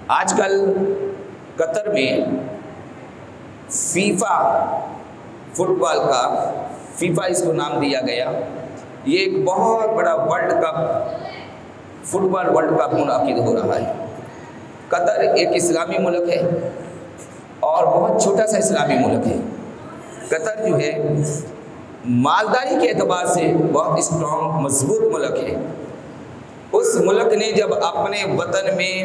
آج کل قطر میں فیفا فٹ بال کا، فیفا اس کو نام دیا گیا، یہ ایک بہت بڑا ورلڈ کپ، فٹ بال ورلڈ کپ منعقد ہو رہا ہے۔ قطر ایک اسلامی ملک ہے اور بہت چھوٹا سا اسلامی ملک ہے۔ قطر جو ہے مالداری کے اعتبار سے بہت اسٹرانگ مضبوط ملک ہے۔ اس ملک نے جب اپنے وطن میں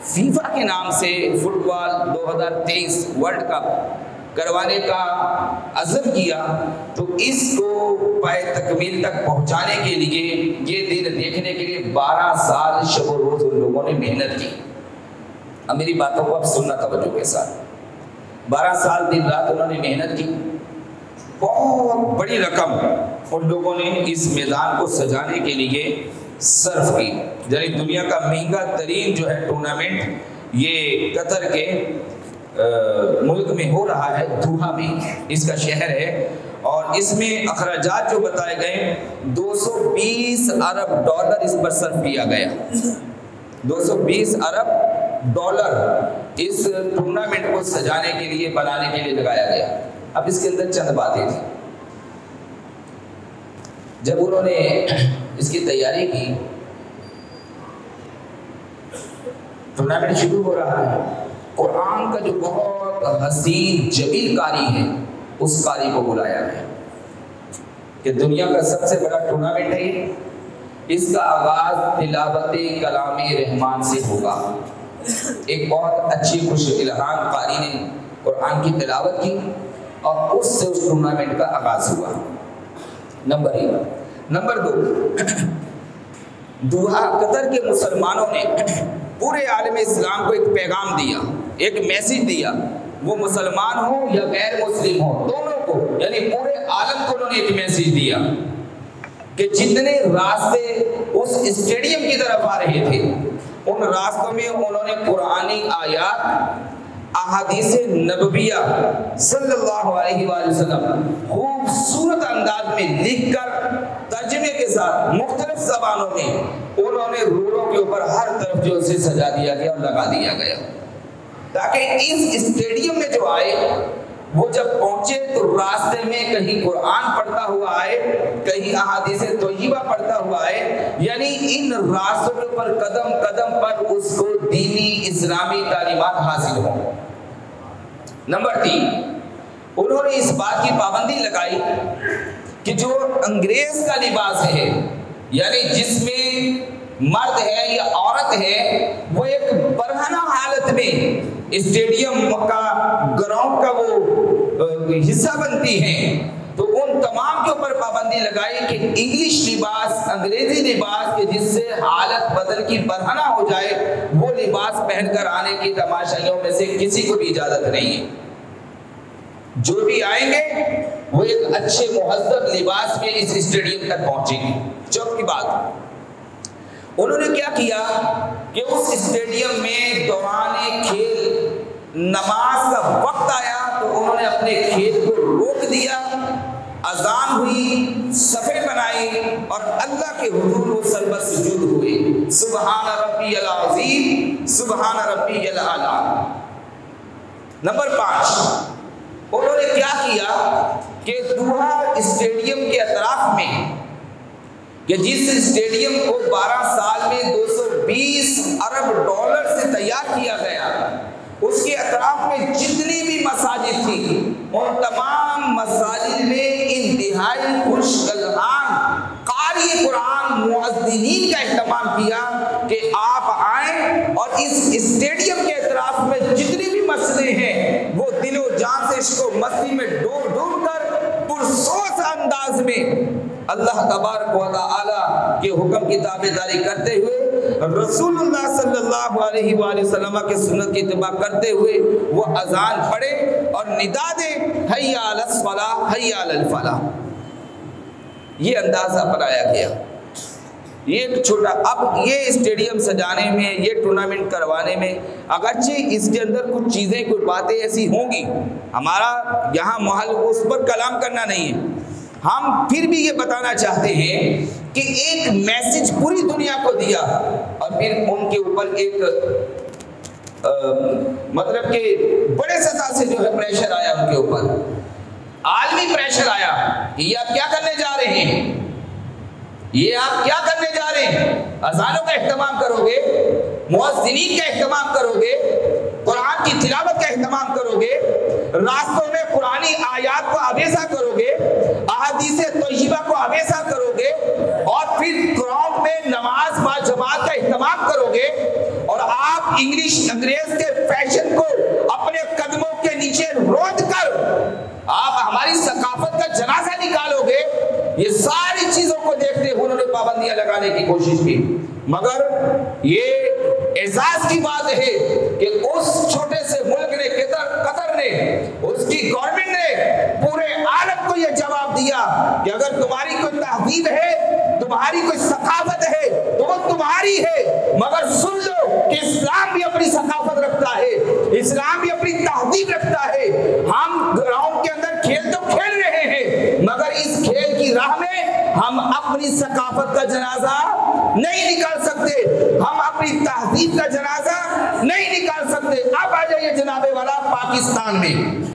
فیفا کے نام سے فٹ بال 2023 ورلڈ کپ کروانے کا عزم کیا تو اس کو پائے تکمیل تک پہنچانے کے لیے، یہ دن دیکھنے کے لیے 12 سال شب و روز ان لوگوں نے محنت کی۔ اب میری باتوں کو اب سننا توجہ کے ساتھ۔ 12 سال دن رات انہوں نے محنت کی، بہت بڑی رقم ان لوگوں نے اس میدان کو سجانے کے لیے صرف کی۔ یعنی دنیا کا مہنگا ترین جو ہے ٹورنامنٹ یہ قطر کے ملک میں ہو رہا ہے، دوحہ میں اس کا شہر ہے، اور اس میں اخراجات جو بتائے گئے 220 ارب ڈالر اس پر صرف کیا گیا۔ 220 ارب ڈالر اس ٹورنامنٹ کو سجانے کے لیے، بنانے کے لیے لگایا گیا۔ اب اس کے اندر چند باتیں تھیں۔ جب انہوں نے اس کی تیاری کی، ٹورنامنٹ شروع ہو رہا ہے، قرآن کا جو بہت حسین جمیل قاری ہے اس قاری کو بلایا گیا کہ دنیا کا سب سے بڑا ٹورنامنٹ ہے، اس کا آغاز تلاوت کلام رحمان سے ہوگا۔ ایک بہت اچھی خوش الہام قاری نے قرآن کی تلاوت کی اور اس سے اس ٹورنامنٹ کا آغاز ہوا۔ نمبر 1۔ نمبر 2، دوحہ قطر کے مسلمانوں نے پورے عالم اسلام کو ایک پیغام دیا، ایک میسج دیا، وہ مسلمان ہو یا غیر مسلم ہو، دونوں کو، یعنی پورے عالم کو انہوں نے ایک میسج دیا کہ جتنے راستے اس اسٹیڈیم کی طرف آ رہے تھے ان راستوں میں انہوں نے قرآنی آیات، احادیث نبویہ صلی اللہ علیہ وآلہ وسلم خوبصورت انداز میں لکھ کر ترجمے کے ساتھ مختلف زبانوں میں انہوں نے رولوں کے اوپر ہر طرف جو اسے سجا دیا گیا اور لگا دیا گیا، تاکہ اس اسٹیڈیم میں جو آئے وہ جب پہنچے تو راستے میں کہیں قرآن پڑھتا ہوا آئے، کہیں احادیث طیبہ پڑھتا ہوا آئے، یعنی ان راستوں کے اوپر قدم قدم پر اس کو دینی اسلامی تعلیمات حاصل ہوں۔ نمبر 3، انہوں نے اس بات کی پابندی لگائی کہ جو انگریز کا لباس ہے، یعنی جس میں مرد ہے یا عورت ہے، وہ ایک برہنہ حالت میں اسٹیڈیم کا، گراؤنڈ کا وہ حصہ بنتی ہیں، تو ان تمام کے اوپر پابندی لگائی کہ انگلش لباس، انگریزی لباس کے جس سے حالت بدن کی برہنہ ہو جائے، وہ لباس پہن کر آنے کی تماشائیوں میں سے کسی کو بھی اجازت نہیں ہے۔ جو بھی آئیں گے وہ ایک اچھے مہذب لباس میں اس اسٹیڈیم تک پہنچیں گے۔ چوتھی بات، انہوں نے کیا کیا کہ اس اسٹیڈیم میں دوران کھیل نماز کا وقت آیا تو انہوں نے اپنے کھیل کو روک دیا، اذان ہوئی، صفیں بنائی اور اللہ کے حضور وہ سربت سجود ہوئے، سبحان ربی العظیم، سبحان ربی الاعلی۔ نمبر 5، انہوں نے کیا کیا کہ دوحہ اسٹیڈیم کے اطراف میں، کہ جس اسٹیڈیم کو 12 سال میں 220 ارب ڈالر سے تیار کیا گیا، اس کے اطراف میں جتنی بھی مساجد تھی ان تمام مساجد میں انتہائی خوش الہام قاری قرآن مؤذنین کا اہتمام کیا کہ آپ آئیں اور اس اسٹیڈیم کے اطراف میں جتنی بھی مسجدیں ہیں وہ دل و جان سے اس کو مسجد میں ڈوب ڈوب کر پرسوس انداز میں اللہ تبارک و تعالی کے حکم کی تابعداری کرتے ہوئے، رسول اللہ صلی اللہ علیہ وآلہ وسلم کے سنت کی اتباع کرتے ہوئے وہ اذان پڑھے اور ندا دے، حی علی الصلاۃ، حی علی الفلاح۔ یہ اندازہ بنایا گیا۔ یہ ایک چھوٹا، اب یہ اسٹیڈیم سجانے میں، یہ ٹورنامنٹ کروانے میں، اگرچہ اس کے اندر کچھ چیزیں، کچھ باتیں ایسی ہوں گی، ہمارا یہاں محل اس پر کلام کرنا نہیں ہے، ہم پھر بھی یہ بتانا چاہتے ہیں کہ ایک میسج پوری دنیا کو دیا اور پھر ان کے اوپر ایک مطلب کہ بڑے سطح سے جو ہے پریشر آیا ان کے اوپر، عالمی پریشر آیا کہ یہ آپ کیا کرنے جا رہے ہیں، یہ آپ کیا کرنے جا رہے ہیں، اذانوں کا اہتمام کرو گے، مؤذنین کا اہتمام کرو گے، قرآن کی تلاوت کا اہتمام کرو گے، راستوں میں قرآنی آیات کو آویزہ کرو گے، احادیث طیبہ کو آویزہ کرو گے، اور پھر گراؤنڈ میں نماز با جماعت کا اہتمام کرو گے، اور آپ انگریز کے فیشن کو اپنے قدموں کے نیچے رود کر آپ ہماری ثقافت کا جنازہ نکالو گے۔ یہ ساری چیزوں کو دیکھتے ہوئے انہوں نے پابندیاں لگانے کی کوشش کی، مگر یہ اعزاز کی بات ہے کہ اس چھوٹے سے ملک نے، قطر نے، اس کی گورنمنٹ نے پورے عالم کو یہ جواب دیا کہ اگر تمہاری کوئی تہذیب ہے، تمہاری کوئی ثقافت ہے تو وہ تمہاری ہے، مگر سن لو کہ اسلام بھی اپنی ثقافت رکھتا ہے، اسلام بھی اپنی تہذیب رکھتا ہے۔ ہم گراؤنڈ کے اندر کھیل تو کھیل رہے ہیں، مگر اس کھیل کی راہ میں ہم اپنی ثقافت کا جنازہ نہیں نکال سکتے، ہم اپنی تہذیب کا جنازہ نہیں نکال سکتے۔ اب آ جائیے جناب والا پاکستان میں۔